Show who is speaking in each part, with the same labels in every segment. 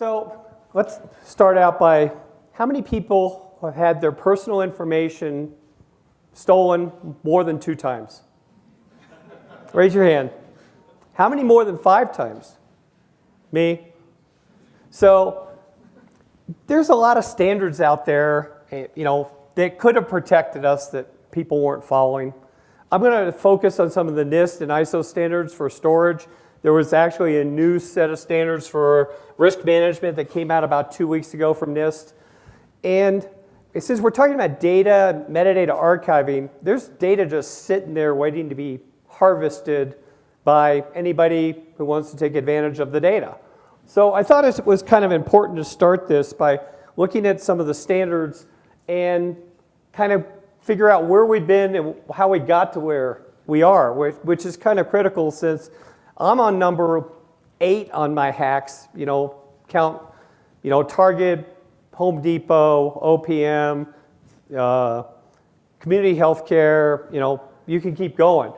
Speaker 1: So let's start out by how many people have had their personal information stolen more than 2 times? Raise your hand. How many more than 5 times? Me. So there's a lot of standards out there, that could have protected us that people weren't following. I'm going to focus on some of the NIST and ISO standards for storage. There was actually a new set of standards for risk management that came out about 2 weeks ago from NIST. And since we're talking about data, metadata archiving, there's data just sitting there waiting to be harvested by anybody who wants to take advantage of the data. So I thought it was kind of important to start this by looking at some of the standards and kind of figure out where we've been and how we got to where we are, which is kind of critical since I'm on number 8 on my hacks, count, Target, Home Depot, OPM, community healthcare, you can keep going.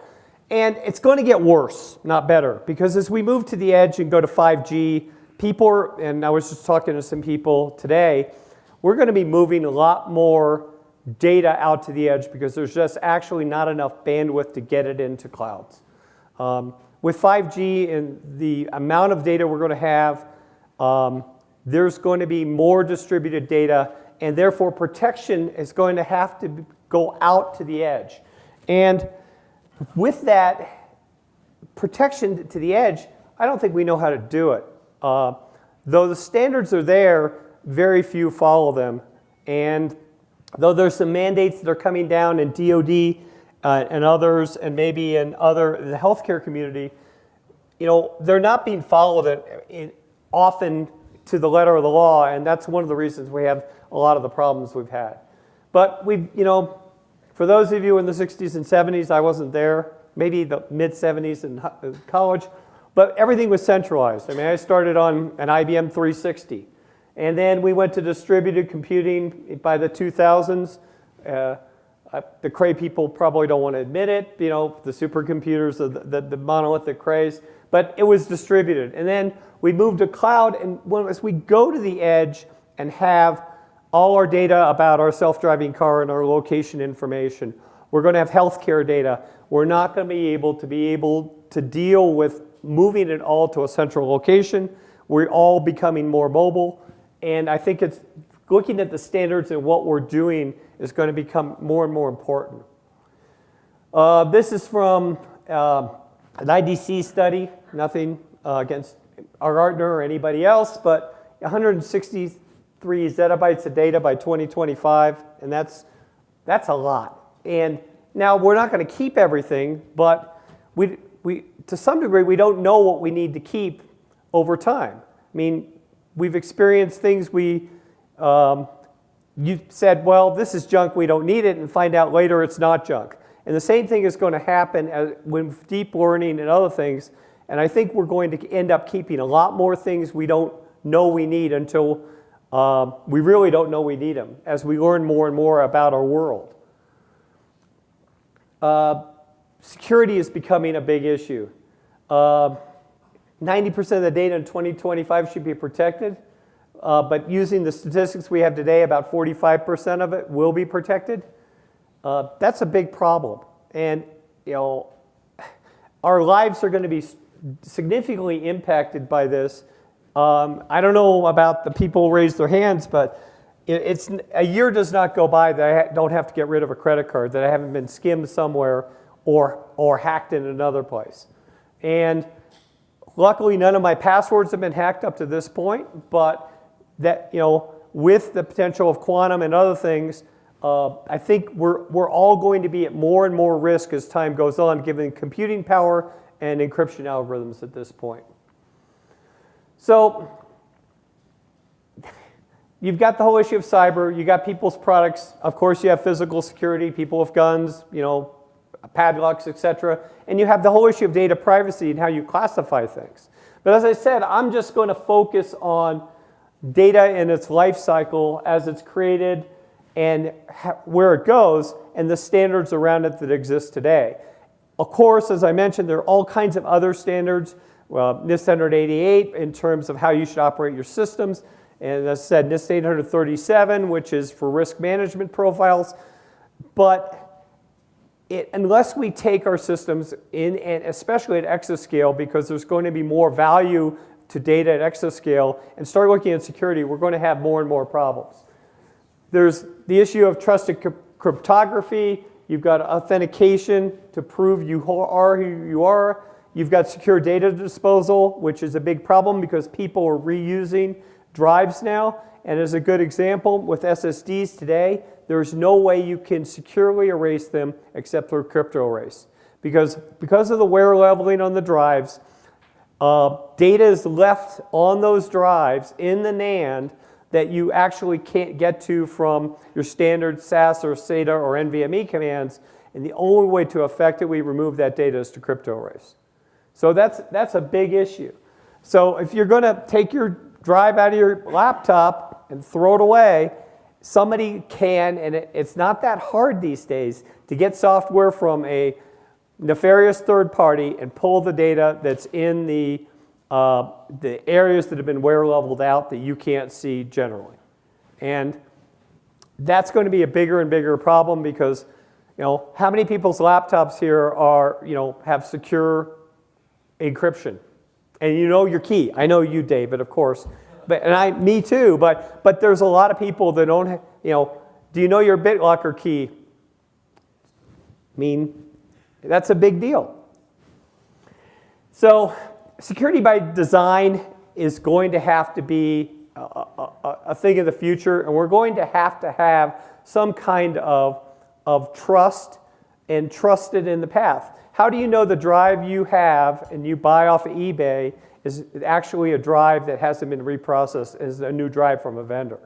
Speaker 1: And it's going to get worse, not better, because as we move to the edge and go to 5G, people, and I was just talking to some people today, we're going to be moving a lot more data out to the edge because there's just actually not enough bandwidth to get it into clouds. With 5G and the amount of data we're going to have, there's going to be more distributed data, and therefore protection is going to have to go out to the edge. And with that protection to the edge, I don't think we know how to do it. Though the standards are there, very few follow them. And though there's some mandates that are coming down in DoD and others, and maybe in the healthcare community, they're not being followed often to the letter of the law, and that's one of the reasons we have a lot of the problems we've had. But for those of you in the 60s and 70s, I wasn't there, maybe the mid-70s in college, but everything was centralized. I mean, I started on an IBM 360, and then we went to distributed computing by the 2000s. The Cray people probably don't want to admit it, the supercomputers, the monolithic Crays, but it was distributed. And then we moved to cloud, and as we go to the edge and have all our data about our self-driving car and our location information, we're going to have healthcare data. We're not going to be able to deal with moving it all to a central location. We're all becoming more mobile, and I think it's looking at the standards and what we're doing is going to become more and more important. This is from an IDC study, nothing against our Gartner or anybody else, but 163 zettabytes of data by 2025, and that's a lot. And now we're not going to keep everything, but we to some degree we don't know what we need to keep over time. I mean, we've experienced things you said, well, this is junk, we don't need it, and find out later it's not junk. And the same thing is going to happen with deep learning and other things, and I think we're going to end up keeping a lot more things we don't know we need until we really don't know we need them as we learn more and more about our world. Security is becoming a big issue. 90% of the data in 2025 should be protected. But using the statistics we have today, about 45% of it will be protected. That's a big problem. And our lives are going to be significantly impacted by this. I don't know about the people who raised their hands, but a year does not go by that I don't have to get rid of a credit card, that I haven't been skimmed somewhere or hacked in another place. And luckily, none of my passwords have been hacked up to this point, but that, with the potential of quantum and other things, I think we're all going to be at more and more risk as time goes on, given computing power and encryption algorithms at this point. So you've got the whole issue of cyber, you got people's products, of course you have physical security, people with guns, padlocks, etc. And you have the whole issue of data privacy and how you classify things. But as I said, I'm just going to focus on data in its life cycle as it's created and where it goes and the standards around it that exist today. Of course, as I mentioned, there are all kinds of other standards, NIST 188 in terms of how you should operate your systems. And as I said, NIST 837, which is for risk management profiles. But unless we take our systems in, and especially at exascale, because there's going to be more value to data at exascale, and start looking at security, we're going to have more and more problems. There's the issue of trusted cryptography. You've got authentication to prove you are who you are. You've got secure data disposal, which is a big problem because people are reusing drives now. And as a good example, with SSDs today, there's no way you can securely erase them except through crypto erase. Because of the wear leveling on the drives, data is left on those drives in the NAND that you actually can't get to from your standard SAS or SATA or NVMe commands, and the only way to effectively remove that data is to crypto erase. So that's a big issue. So if you're going to take your drive out of your laptop and throw it away, somebody can, and it's not that hard these days, to get software from a nefarious third party and pull the data that's in the areas that have been wear leveled out that you can't see generally. And that's going to be a bigger and bigger problem because, how many people's laptops here are, have secure encryption? And your key. I know you, David, of course. Me too, but there's a lot of people that don't, do you know your BitLocker key? That's a big deal. So security by design is going to have to be a thing of the future, and we're going to have some kind of trust and trusted in the path. How do you know the drive you have and you buy off of eBay is actually a drive that hasn't been reprocessed as a new drive from a vendor?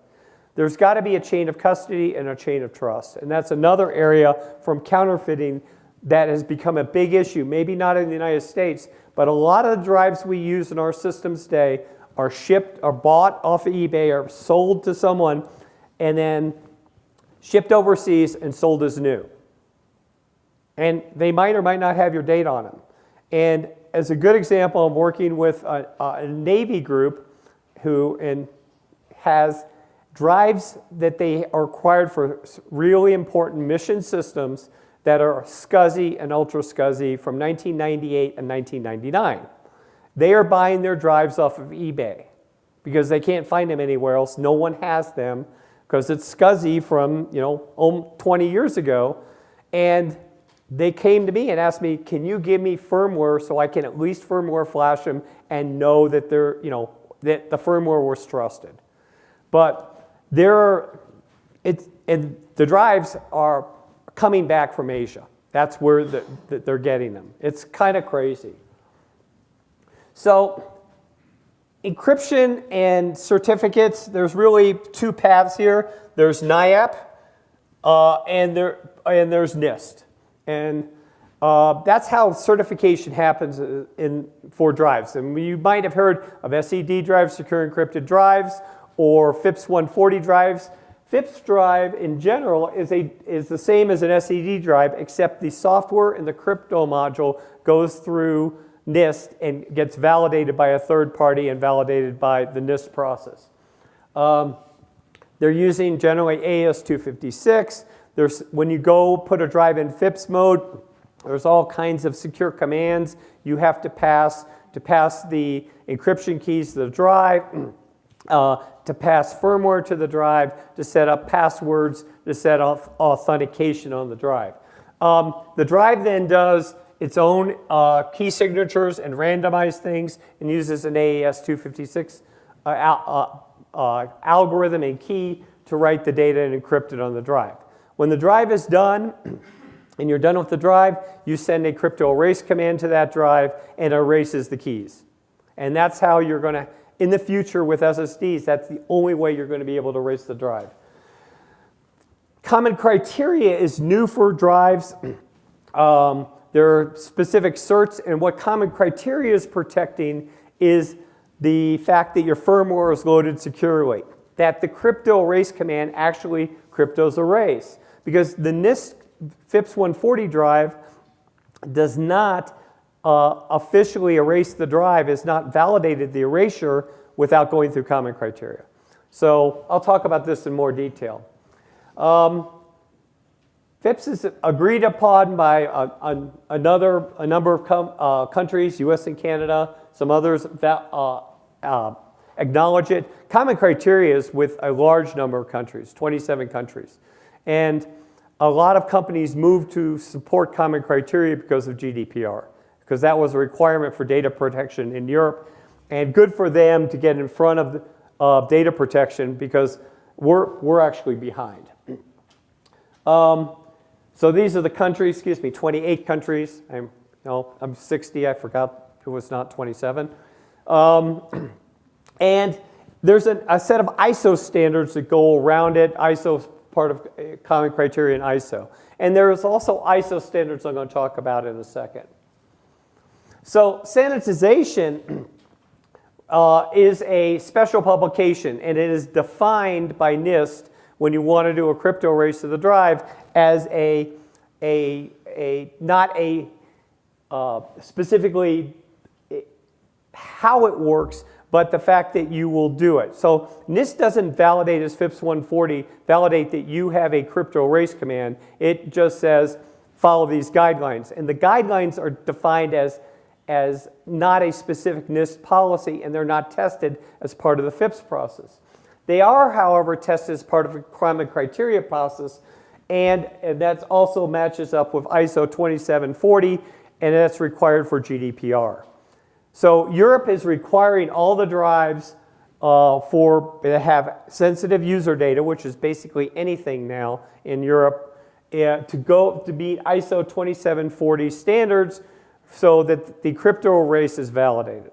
Speaker 1: There's got to be a chain of custody and a chain of trust, and that's another area from counterfeiting that has become a big issue, maybe not in the United States, but a lot of the drives we use in our systems today are shipped, are bought off of eBay, are sold to someone, and then shipped overseas and sold as new. And they might or might not have your date on them. And as a good example, I'm working with a Navy group who has drives that they are required for really important mission systems that are SCSI and ultra SCSI from 1998 and 1999. They are buying their drives off of eBay because they can't find them anywhere else. No one has them because it's SCSI from 20 years ago. And they came to me and asked me, can you give me firmware so I can at least firmware flash them and know that that the firmware was trusted. But the drives are coming back from Asia. That's where they're getting them. It's kind of crazy. So encryption and certificates, there's really two paths here. There's NIAP and there's NIST. And that's how certification happens for drives. And you might have heard of SED drives, secure encrypted drives, or FIPS 140 drives. FIPS drive in general is the same as an SED drive, except the software and the crypto module goes through NIST and gets validated by a third party and validated by the NIST process. They're using generally AES-256. When you go put a drive in FIPS mode, there's all kinds of secure commands you have to pass the encryption keys to the drive, to pass firmware to the drive, to set up passwords, to set up authentication on the drive. The drive then does its own key signatures and randomized things and uses an AES-256 algorithm and key to write the data and encrypt it on the drive. When the drive is done, and you're done with the drive, you send a crypto erase command to that drive and erases the keys. And that's how you're going to, in the future with SSDs, that's the only way you're going to be able to erase the drive. Common criteria is new for drives. There are specific certs, and what common criteria is protecting is the fact that your firmware is loaded securely, that the crypto erase command actually cryptos erase. Because the NIST FIPS 140 drive does not officially erase the drive has not validated the erasure without going through common criteria. So I'll talk about this in more detail. FIPS is agreed upon by a number of countries, US and Canada. Some others acknowledge it. Common criteria is with a large number of countries, 27 countries. And a lot of companies moved to support common criteria because of GDPR, because that was a requirement for data protection in Europe. And good for them to get in front of data protection, because we're actually behind. So these are the countries, 28 countries. I'm 60, I forgot it was not 27. And there's a set of ISO standards that go around it. ISO is part of common criteria in ISO. And there's also ISO standards I'm going to talk about in a second. So sanitization is a special publication, and it is defined by NIST when you want to do a crypto erase of the drive as not a specifically how it works, but the fact that you will do it. So NIST doesn't validate as FIPS 140, validate that you have a crypto erase command. It just says follow these guidelines. And the guidelines are defined as not a specific NIST policy, and they're not tested as part of the FIPS process. They are, however, tested as part of a common criteria process, and that also matches up with ISO 2740, and that's required for GDPR. So Europe is requiring all the drives that have sensitive user data, which is basically anything now in Europe, to meet ISO 2740 standards so that the crypto erase is validated.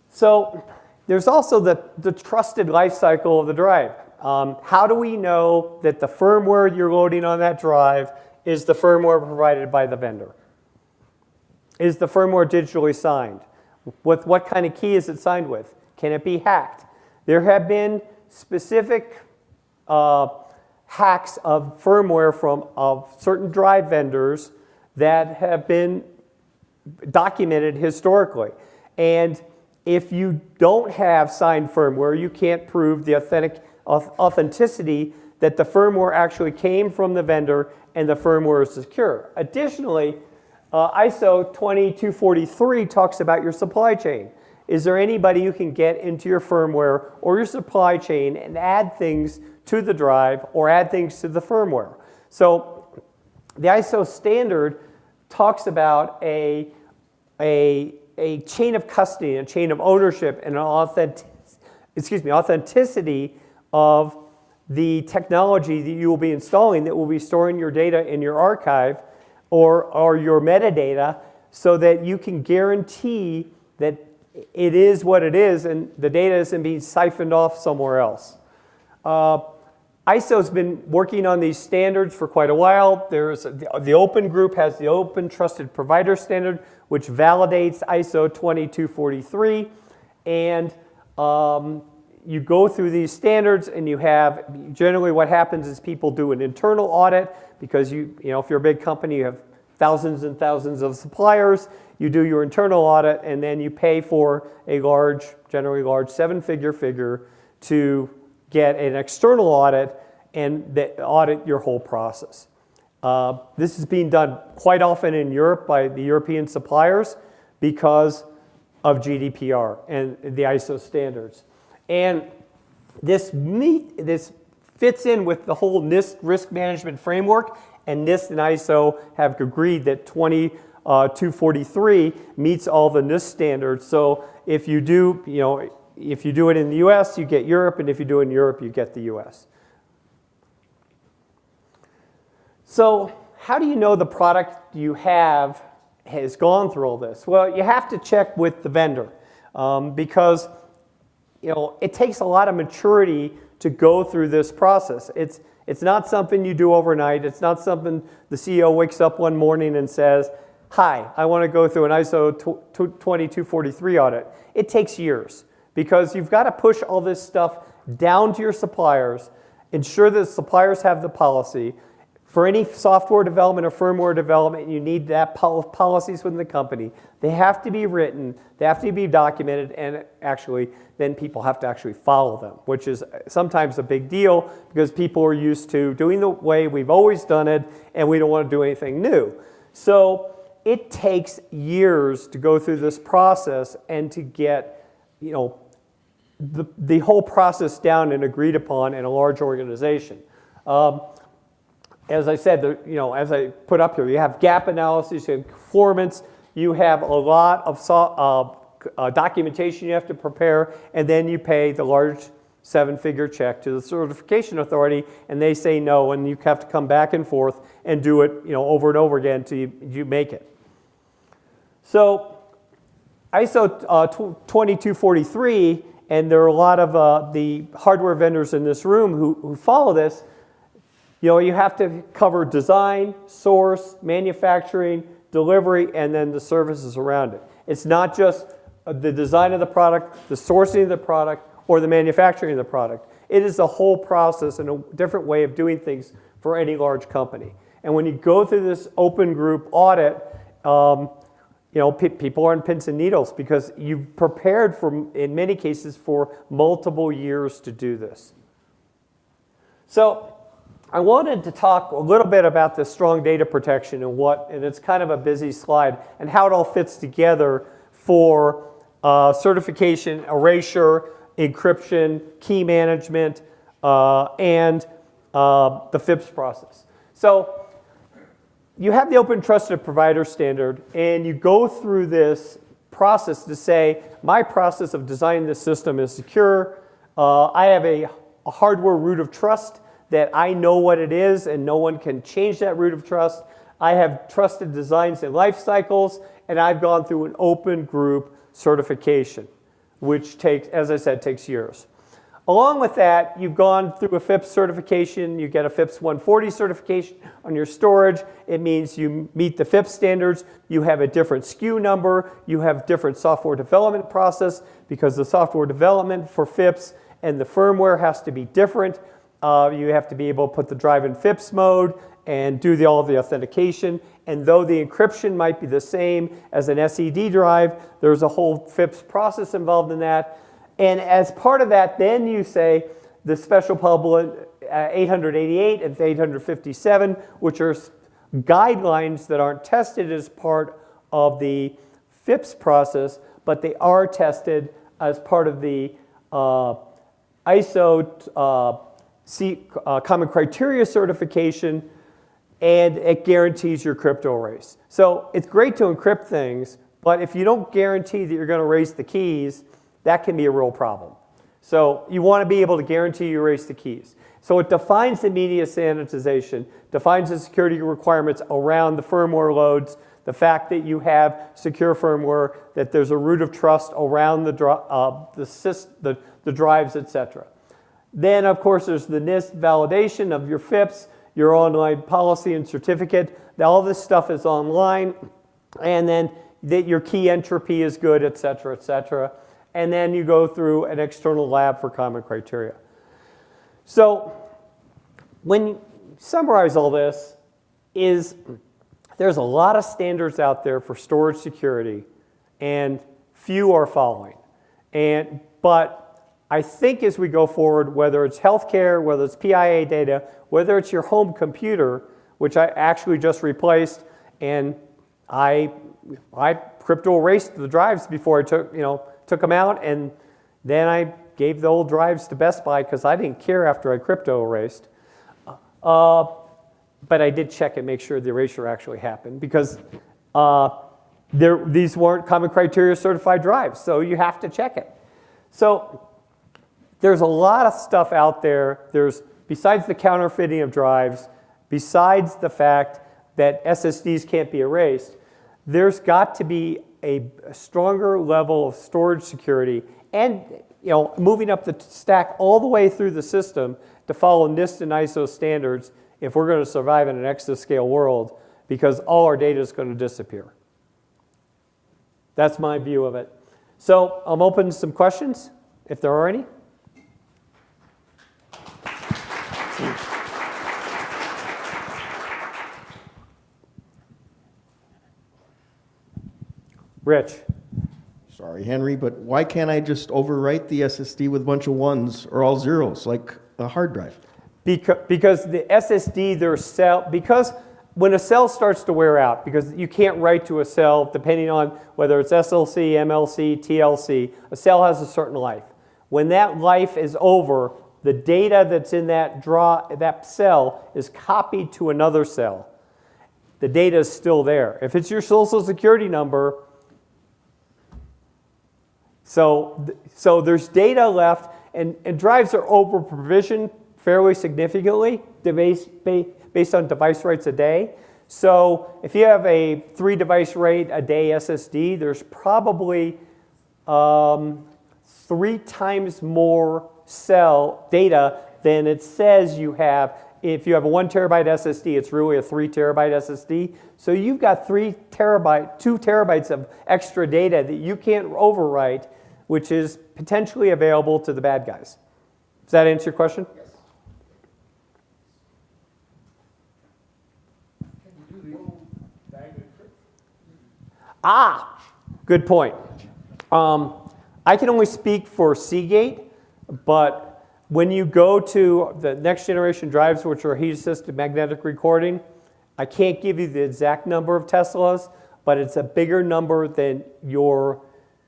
Speaker 1: So there's also the trusted life cycle of the drive. How do we know that the firmware you're loading on that drive is the firmware provided by the vendor? Is the firmware digitally signed? With what kind of key is it signed with? Can it be hacked? There have been specific hacks of firmware of certain drive vendors that have been documented historically. And if you don't have signed firmware, you can't prove the authenticity that the firmware actually came from the vendor and the firmware is secure. Additionally, ISO 20243 talks about your supply chain. Is there anybody you can get into your firmware or your supply chain and add things to the drive or add things to the firmware? So the ISO standard talks about a chain of custody, a chain of ownership, and an authenticity of the technology that you will be installing that will be storing your data in your archive or your metadata, so that you can guarantee that it is what it is and the data isn't being siphoned off somewhere else. ISO's been working on these standards for quite a while. The Open Group has the Open Trusted Provider Standard, which validates ISO 20243. And you go through these standards, and you have, generally what happens is people do an internal audit, because if you're a big company, you have thousands and thousands of suppliers. You do your internal audit, and then you pay for a generally large figure to get an external audit and audit your whole process. This is being done quite often in Europe by the European suppliers because of GDPR and the ISO standards. And this fits in with the whole NIST risk management framework, and NIST and ISO have agreed that 20243 meets all the NIST standards. So if you do it in the US, you get Europe, and if you do it in Europe, you get the US. So how do you know the product you have has gone through all this? Well, you have to check with the vendor, because it takes a lot of maturity to go through this process. It's not something you do overnight. It's not something the CEO wakes up one morning and says, hi, I want to go through an ISO 2243 audit. It takes years, because you've got to push all this stuff down to your suppliers, ensure that suppliers have the policy, For any software development or firmware development, you need that policies within the company. They have to be written, they have to be documented, and actually, then people have to actually follow them, which is sometimes a big deal because people are used to doing the way we've always done it, and we don't want to do anything new. So it takes years to go through this process and to get, the whole process down and agreed upon in a large organization. As I said, as I put up here, you have gap analysis, you have performance, you have a lot of documentation you have to prepare, and then you pay the large 7-figure check to the certification authority, and they say no, and you have to come back and forth and do it, over and over again until you make it. So ISO 2243, and there are a lot of the hardware vendors in this room who follow this. You have to cover design, source, manufacturing, delivery, and then the services around it. It's not just the design of the product, the sourcing of the product, or the manufacturing of the product. It is a whole process and a different way of doing things for any large company. And when you go through this open group audit, people are on pins and needles because you've prepared in many cases, for multiple years to do this. So I wanted to talk a little bit about the strong data protection and it's kind of a busy slide, and how it all fits together for certification, erasure, encryption, key management, and the FIPS process. So you have the Open Trusted Provider Standard, and you go through this process to say, my process of designing this system is secure. I have a hardware root of trust that I know what it is, and no one can change that root of trust. I have trusted designs and life cycles, and I've gone through an open group certification, which takes, as I said, takes years. Along with that, you've gone through a FIPS certification. You get a FIPS 140 certification on your storage. It means you meet the FIPS standards. You have a different SKU number. You have different software development process because the software development for FIPS and the firmware has to be different. You have to be able to put the drive in FIPS mode and do all of the authentication. And though the encryption might be the same as an SED drive, there's a whole FIPS process involved in that. And as part of that, then you say the special public 888 and 857, which are guidelines that aren't tested as part of the FIPS process, but they are tested as part of the ISO Common Criteria certification, and it guarantees your crypto erase. So it's great to encrypt things, but if you don't guarantee that you're going to erase the keys, that can be a real problem. So you want to be able to guarantee you erase the keys. So it defines the media sanitization, defines the security requirements around the firmware loads, the fact that you have secure firmware, that there's a root of trust around the drives, etc. Then, of course, there's the NIST validation of your FIPS, your online policy and certificate. All this stuff is online. And then that your key entropy is good, et cetera, et cetera. And then you go through an external lab for common criteria. So when you summarize all this, there's a lot of standards out there for storage security, and few are following. But I think as we go forward, whether it's healthcare, whether it's PIA data, whether it's your home computer, which I actually just replaced, and I crypto erased the drives before I took them out, and then I gave the old drives to Best Buy because I didn't care after I crypto erased. But I did check and make sure the erasure actually happened because these weren't common criteria certified drives, so you have to check it. So there's a lot of stuff out there. Besides the counterfeiting of drives, besides the fact that SSDs can't be erased, there's got to be a stronger level of storage security and moving up the stack all the way through the system to follow NIST and ISO standards if we're going to survive in an exascale world, because all our data is going to disappear. That's my view of it. So I'm open to some questions, if there are any. Rich.
Speaker 2: Sorry, Henry, but why can't I just overwrite the SSD with a bunch of ones or all zeros, like a hard drive?
Speaker 1: Because the SSD, because when a cell starts to wear out, because you can't write to a cell depending on whether it's SLC, MLC, TLC, a cell has a certain life. When that life is over, the data that's in that cell is copied to another cell. The data is still there. If it's your social security number, so there's data left, and drives are over-provisioned fairly significantly based on device writes a day. So if you have a 3 device write a day SSD, there's probably 3 times more cell data than it says you have. If you have a 1 terabyte SSD, it's really a 3 terabyte SSD. So you've got 2 terabytes of extra data that you can't overwrite, which is potentially available to the bad guys. Does that answer your question?
Speaker 3: Yes. Can you do the old bag encryption?
Speaker 1: Good point. I can only speak for Seagate, but when you go to the next generation drives, which are heat-assisted magnetic recording, I can't give you the exact number of Teslas, but it's a bigger number than your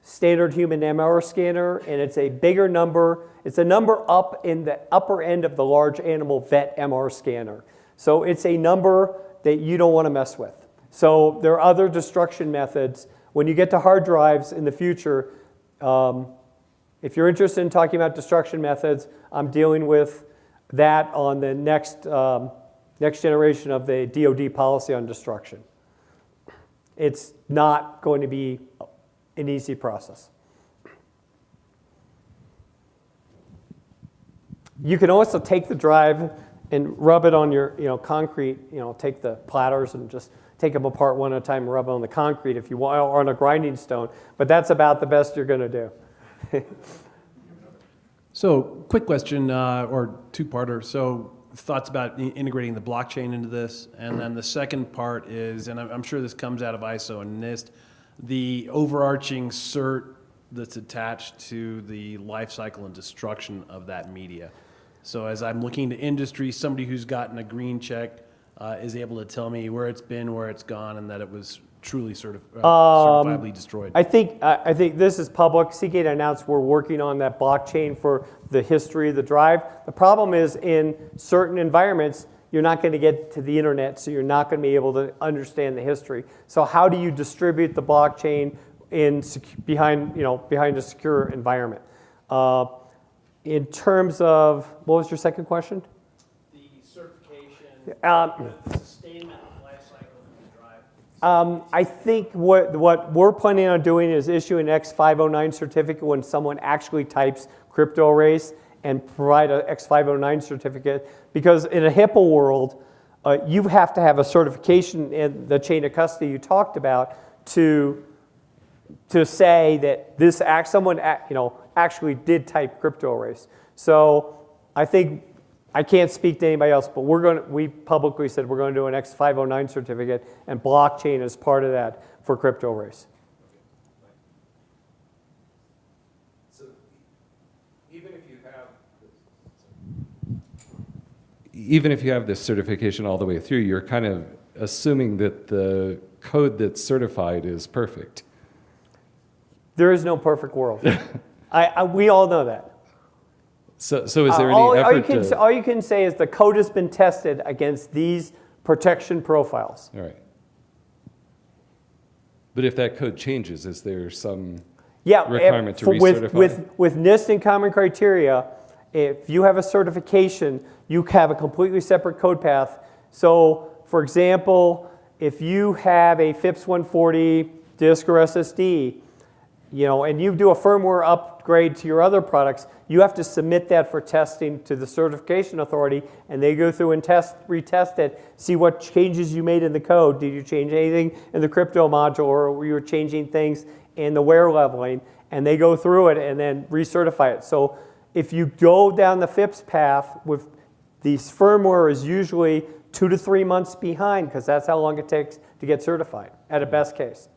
Speaker 1: standard human MR scanner, and it's a bigger number. It's a number up in the upper end of the large animal vet MR scanner. So it's a number that you don't want to mess with. So there are other destruction methods. When you get to hard drives in the future, if you're interested in talking about destruction methods, I'm dealing with that on the next generation of the DoD policy on destruction. It's not going to be an easy process. You can also take the drive and rub it on your concrete, take the platters and just take them apart one at a time and rub it on the concrete if you want, or on a grinding stone, but that's about the best you're going to do.
Speaker 4: So, quick question, or two-parter. So, thoughts about integrating the blockchain into this, and then the second part is, and I'm sure this comes out of ISO and NIST, the overarching cert that's attached to the life cycle and destruction of that media. So as I'm looking to industry, somebody who's gotten a green check is able to tell me where it's been, where it's gone, and that it was truly certifiably destroyed.
Speaker 1: I think this is public. Seagate announced we're working on that blockchain for the history of the drive. The problem is in certain environments, you're not going to get to the internet, so you're not going to be able to understand the history. So how do you distribute the blockchain behind a secure environment? In terms of, what was your second question?
Speaker 4: The certification, the sustainment of life cycle of the drive.
Speaker 1: I think what we're planning on doing is issuing an X509 certificate when someone actually types crypto arrays, and provide an X509 certificate, because in a HIPAA world, you have to have a certification in the chain of custody you talked about to say that someone actually did type crypto arrays. So I think I can't speak to anybody else, but we publicly said we're going to do an X509 certificate, and blockchain is part of that for crypto arrays.
Speaker 5: Even if you have this certification all the way through, you're kind of assuming that the code that's certified is perfect.
Speaker 1: There is no perfect world. We all know that.
Speaker 5: So is there any effort
Speaker 1: all you can say is the code has been tested against these protection profiles.
Speaker 5: All right. But if that code changes, is there some requirement to recertify?
Speaker 1: With NIST and Common Criteria, if you have a certification, you have a completely separate code path. So, for example, if you have a FIPS 140 disk or SSD, and you do a firmware upgrade to your other products, you have to submit that for testing to the certification authority, and they go through and retest it, see what changes you made in the code. Did you change anything in the crypto module, or were you changing things in the wear leveling? And they go through it and then recertify it. So if you go down the FIPS path, with these firmware is usually 2 to 3 months behind, because that's how long it takes to get certified at a best case.